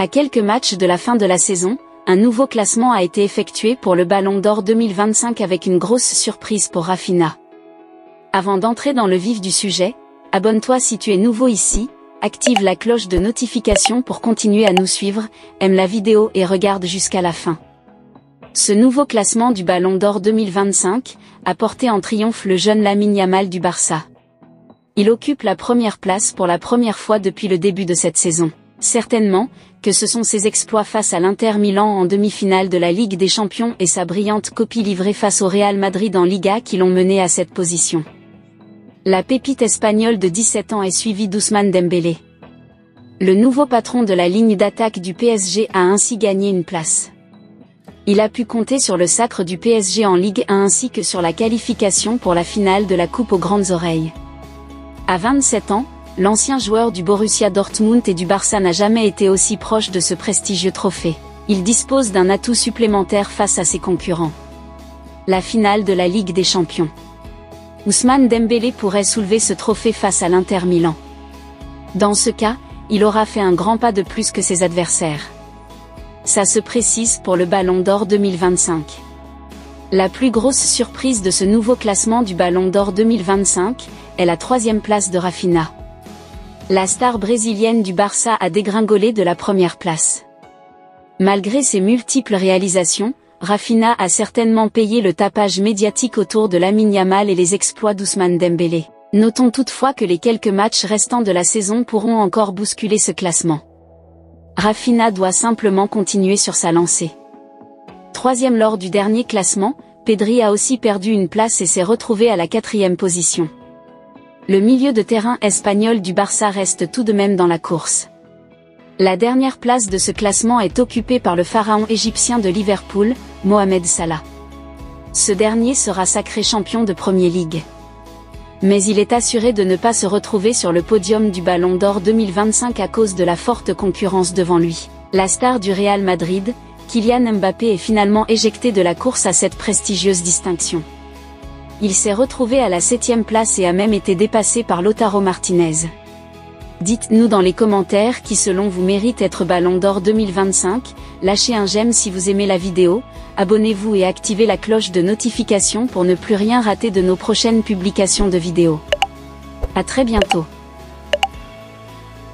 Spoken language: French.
À quelques matchs de la fin de la saison, un nouveau classement a été effectué pour le Ballon d'Or 2025 avec une grosse surprise pour Raphinha. Avant d'entrer dans le vif du sujet, abonne-toi si tu es nouveau ici, active la cloche de notification pour continuer à nous suivre, aime la vidéo et regarde jusqu'à la fin. Ce nouveau classement du Ballon d'Or 2025 a porté en triomphe le jeune Lamine Yamal du Barça. Il occupe la première place pour la première fois depuis le début de cette saison. Certainement, que ce sont ses exploits face à l'Inter Milan en demi-finale de la Ligue des Champions et sa brillante copie livrée face au Real Madrid en Liga qui l'ont mené à cette position. La pépite espagnole de 17 ans est suivie d'Ousmane Dembélé. Le nouveau patron de la ligne d'attaque du PSG a ainsi gagné une place. Il a pu compter sur le sacre du PSG en Ligue 1 ainsi que sur la qualification pour la finale de la Coupe aux grandes oreilles. À 27 ans, l'ancien joueur du Borussia Dortmund et du Barça n'a jamais été aussi proche de ce prestigieux trophée. Il dispose d'un atout supplémentaire face à ses concurrents. La finale de la Ligue des Champions. Ousmane Dembélé pourrait soulever ce trophée face à l'Inter Milan. Dans ce cas, il aura fait un grand pas de plus que ses adversaires. Ça se précise pour le Ballon d'Or 2025. La plus grosse surprise de ce nouveau classement du Ballon d'Or 2025 est la 3e place de Raphinha. La star brésilienne du Barça a dégringolé de la première place. Malgré ses multiples réalisations, Raphinha a certainement payé le tapage médiatique autour de Lamine Yamal et les exploits d'Ousmane Dembélé. Notons toutefois que les quelques matchs restants de la saison pourront encore bousculer ce classement. Raphinha doit simplement continuer sur sa lancée. 3e lors du dernier classement, Pedri a aussi perdu une place et s'est retrouvé à la 4e position. Le milieu de terrain espagnol du Barça reste tout de même dans la course. La dernière place de ce classement est occupée par le pharaon égyptien de Liverpool, Mohamed Salah. Ce dernier sera sacré champion de Premier League. Mais il est assuré de ne pas se retrouver sur le podium du Ballon d'Or 2025 à cause de la forte concurrence devant lui. La star du Real Madrid, Kylian Mbappé est finalement éjecté de la course à cette prestigieuse distinction. Il s'est retrouvé à la 7e place et a même été dépassé par Lautaro Martinez. Dites-nous dans les commentaires qui selon vous mérite être Ballon d'Or 2025, lâchez un j'aime si vous aimez la vidéo, abonnez-vous et activez la cloche de notification pour ne plus rien rater de nos prochaines publications de vidéos. À très bientôt.